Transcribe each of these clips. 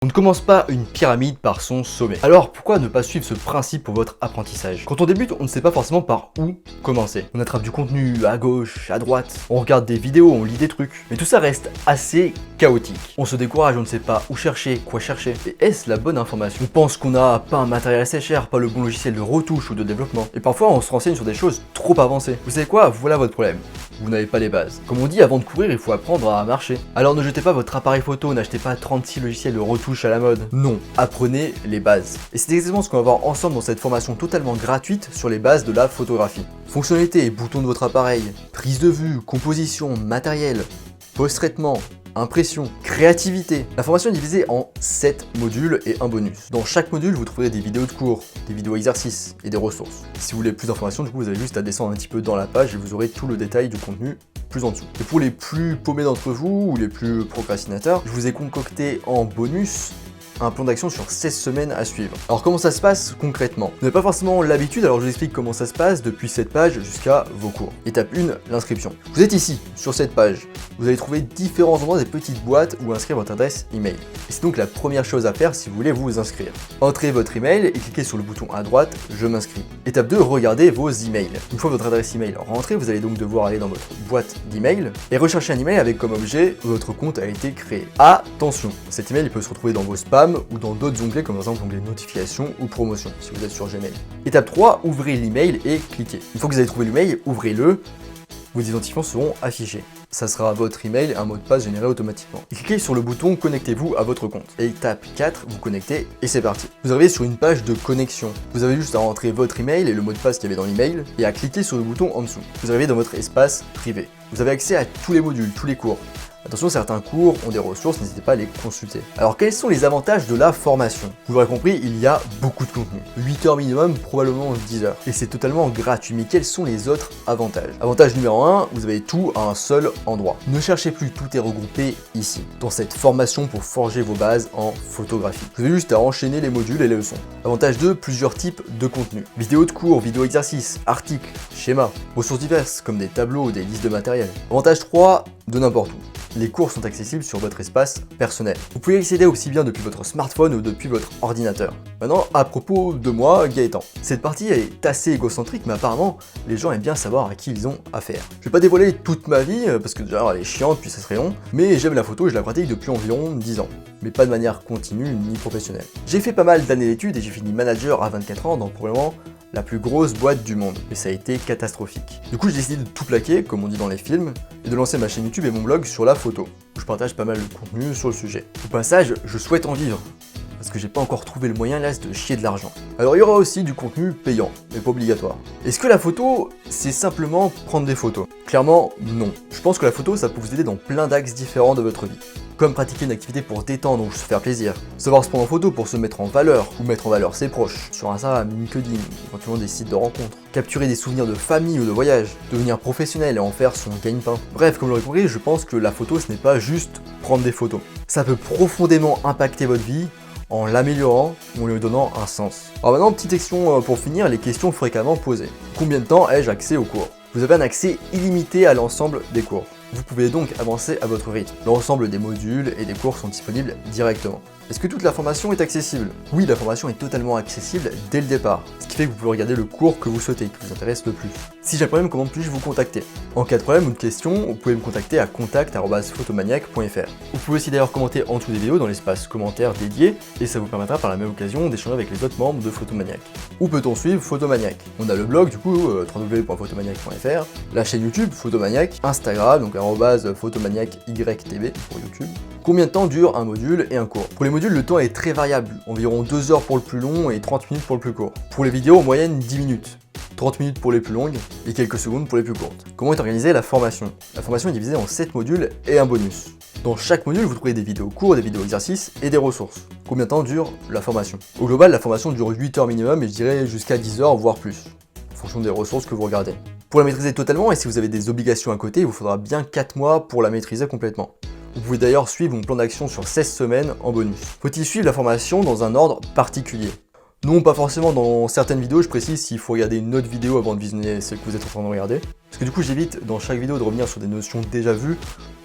On ne commence pas une pyramide par son sommet. Alors pourquoi ne pas suivre ce principe pour votre apprentissage? Quand on débute, on ne sait pas forcément par où commencer. On attrape du contenu à gauche, à droite, on regarde des vidéos, on lit des trucs. Mais tout ça reste assez chaotique. On se décourage, on ne sait pas où chercher, quoi chercher. Et est-ce la bonne information? On pense qu'on n'a pas un matériel assez cher, pas le bon logiciel de retouche ou de développement. Et parfois on se renseigne sur des choses trop avancées. Vous savez quoi? Voilà votre problème. Vous n'avez pas les bases. Comme on dit, avant de courir, il faut apprendre à marcher. Alors ne jetez pas votre appareil photo, n'achetez pas 36 logiciels de retouche à la mode. Non, apprenez les bases. Et c'est exactement ce qu'on va voir ensemble dans cette formation totalement gratuite sur les bases de la photographie. Fonctionnalités et boutons de votre appareil, prise de vue, composition, matériel, post-traitement, impression, créativité. La formation est divisée en 7 modules et un bonus. Dans chaque module, vous trouverez des vidéos de cours, des vidéos exercices et des ressources. Si vous voulez plus d'informations, du coup, vous avez juste à descendre un petit peu dans la page et vous aurez tout le détail du contenu plus en dessous. Et pour les plus paumés d'entre vous ou les plus procrastinateurs, je vous ai concocté en bonus un plan d'action sur 16 semaines à suivre. Alors comment ça se passe concrètement? Vous n'avez pas forcément l'habitude, alors je vous explique comment ça se passe depuis cette page jusqu'à vos cours. Étape 1, l'inscription. Vous êtes ici, sur cette page. Vous allez trouver différents endroits, des petites boîtes où inscrire votre adresse email. Et c'est donc la première chose à faire si vous voulez vous inscrire. Entrez votre email et cliquez sur le bouton à droite, je m'inscris. Étape 2, regardez vos emails. Une fois votre adresse email rentrée, vous allez donc devoir aller dans votre boîte d'email et rechercher un email avec comme objet votre compte a été créé. Attention, cet email il peut se retrouver dans vos spams ou dans d'autres onglets comme par exemple l'onglet notifications ou promotion si vous êtes sur Gmail. Étape 3, ouvrez l'email et cliquez. Une fois que vous avez trouvé l'email, ouvrez-le, vos identifiants seront affichés. Ça sera votre email et un mot de passe généré automatiquement. Et cliquez sur le bouton connectez-vous à votre compte. Et étape 4, vous connectez et c'est parti. Vous arrivez sur une page de connexion. Vous avez juste à rentrer votre email et le mot de passe qu'il y avait dans l'email et à cliquer sur le bouton en dessous. Vous arrivez dans votre espace privé. Vous avez accès à tous les modules, tous les cours. Attention, certains cours ont des ressources, n'hésitez pas à les consulter. Alors quels sont les avantages de la formation? Vous l'aurez compris, il y a beaucoup de contenu. 8 heures minimum, probablement 10 heures. Et c'est totalement gratuit, mais quels sont les autres avantages? Avantage numéro 1, vous avez tout à un seul endroit. Ne cherchez plus, tout est regroupé ici, dans cette formation pour forger vos bases en photographie. Vous avez juste à enchaîner les modules et les leçons. Avantage 2, plusieurs types de contenu. Vidéos de cours, vidéos exercices, articles, schémas, ressources diverses comme des tableaux ou des listes de matériel. Avantage 3, de n'importe où. Les cours sont accessibles sur votre espace personnel. Vous pouvez y accéder aussi bien depuis votre smartphone ou depuis votre ordinateur. Maintenant, à propos de moi, Gaëtan. Cette partie est assez égocentrique, mais apparemment, les gens aiment bien savoir à qui ils ont affaire. Je vais pas dévoiler toute ma vie, parce que déjà elle est chiante, puis ça serait long, mais j'aime la photo et je la pratique depuis environ 10 ans. Mais pas de manière continue ni professionnelle. J'ai fait pas mal d'années d'études et j'ai fini manager à 24 ans dans probablement la plus grosse boîte du monde, et ça a été catastrophique. Du coup, j'ai décidé de tout plaquer, comme on dit dans les films, et de lancer ma chaîne YouTube et mon blog sur la photo, où je partage pas mal de contenu sur le sujet. Au passage, je souhaite en vivre, parce que j'ai pas encore trouvé le moyen là de chier de l'argent. Alors il y aura aussi du contenu payant, mais pas obligatoire. Est-ce que la photo, c'est simplement prendre des photos? Clairement, non. Je pense que la photo, ça peut vous aider dans plein d'axes différents de votre vie. Comme pratiquer une activité pour détendre ou se faire plaisir, savoir se prendre en photo pour se mettre en valeur ou mettre en valeur ses proches, sur Instagram, LinkedIn, éventuellement des sites de rencontres, capturer des souvenirs de famille ou de voyage, devenir professionnel et en faire son gagne-pain. Bref, comme vous l'aurez compris, je pense que la photo ce n'est pas juste prendre des photos. Ça peut profondément impacter votre vie en l'améliorant ou en lui donnant un sens. Alors maintenant, petite section pour finir, les questions fréquemment posées. Combien de temps ai-je accès aux cours? Vous avez un accès illimité à l'ensemble des cours. Vous pouvez donc avancer à votre rythme. L'ensemble des modules et des cours sont disponibles directement. Est-ce que toute la formation est accessible? Oui, la formation est totalement accessible dès le départ, ce qui fait que vous pouvez regarder le cours que vous souhaitez, qui vous intéresse le plus. Si j'ai un problème, comment puis-je vous contacter? En cas de problème ou de question, vous pouvez me contacter à contact@photomaniac.fr. Vous pouvez aussi d'ailleurs commenter en dessous des vidéos dans l'espace commentaires dédié, et ça vous permettra par la même occasion d'échanger avec les autres membres de Photomaniac. Où peut-on suivre Photomaniac? On a le blog du coup, www.photomaniac.fr, la chaîne YouTube Photomaniac, Instagram, donc @photomaniacytv pour YouTube. Combien de temps dure un module et un cours? Pour les modules, le temps est très variable, environ 2 heures pour le plus long et 30 minutes pour le plus court. Pour les vidéos, en moyenne 10 minutes. 30 minutes pour les plus longues et quelques secondes pour les plus courtes. Comment est organisée la formation? La formation est divisée en 7 modules et un bonus. Dans chaque module, vous trouverez des vidéos courts, des vidéos exercices et des ressources. Combien de temps dure la formation? Au global, la formation dure 8 heures minimum et je dirais jusqu'à 10 heures, voire plus, en fonction des ressources que vous regardez. Pour la maîtriser totalement et si vous avez des obligations à côté, il vous faudra bien 4 mois pour la maîtriser complètement. Vous pouvez d'ailleurs suivre mon plan d'action sur 16 semaines en bonus. Faut-il suivre la formation dans un ordre particulier? Non, pas forcément. Dans certaines vidéos, je précise s'il faut regarder une autre vidéo avant de visionner celle que vous êtes en train de regarder. Parce que du coup, j'évite dans chaque vidéo de revenir sur des notions déjà vues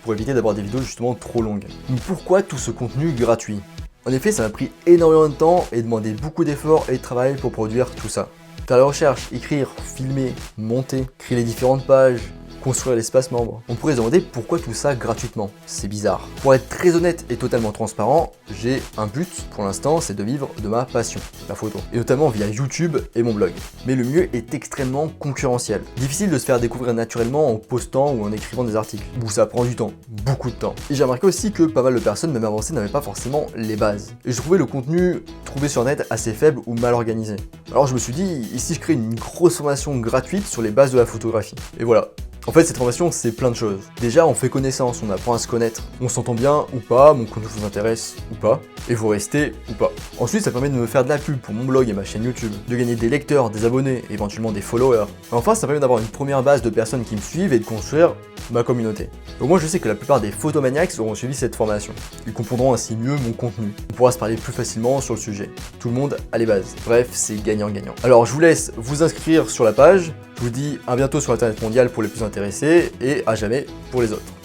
pour éviter d'avoir des vidéos justement trop longues. Donc pourquoi tout ce contenu gratuit? En effet, ça m'a pris énormément de temps et demandé beaucoup d'efforts et de travail pour produire tout ça. Faire la recherche, écrire, filmer, monter, créer les différentes pages, construire l'espace membre. On pourrait se demander pourquoi tout ça gratuitement. C'est bizarre. Pour être très honnête et totalement transparent, j'ai un but pour l'instant, c'est de vivre de ma passion, la photo. Et notamment via YouTube et mon blog. Mais le milieu est extrêmement concurrentiel. Difficile de se faire découvrir naturellement en postant ou en écrivant des articles. Où ça prend du temps, beaucoup de temps. Et j'ai remarqué aussi que pas mal de personnes, même avancées, n'avaient pas forcément les bases. Et je trouvais le contenu trouvé sur net assez faible ou mal organisé. Alors je me suis dit, ici je crée une grosse formation gratuite sur les bases de la photographie. Et voilà. En fait, cette formation, c'est plein de choses. Déjà, on fait connaissance, on apprend à se connaître. On s'entend bien ou pas, mon contenu vous intéresse ou pas, et vous restez ou pas. Ensuite, ça permet de me faire de la pub pour mon blog et ma chaîne YouTube, de gagner des lecteurs, des abonnés, éventuellement des followers. Enfin, ça permet d'avoir une première base de personnes qui me suivent et de construire ma communauté. Au moins, je sais que la plupart des photomaniacs auront suivi cette formation. Ils comprendront ainsi mieux mon contenu. On pourra se parler plus facilement sur le sujet. Tout le monde a les bases. Bref, c'est gagnant-gagnant. Alors, je vous laisse vous inscrire sur la page. Je vous dis à bientôt sur Internet mondial pour les plus intéressés et à jamais pour les autres.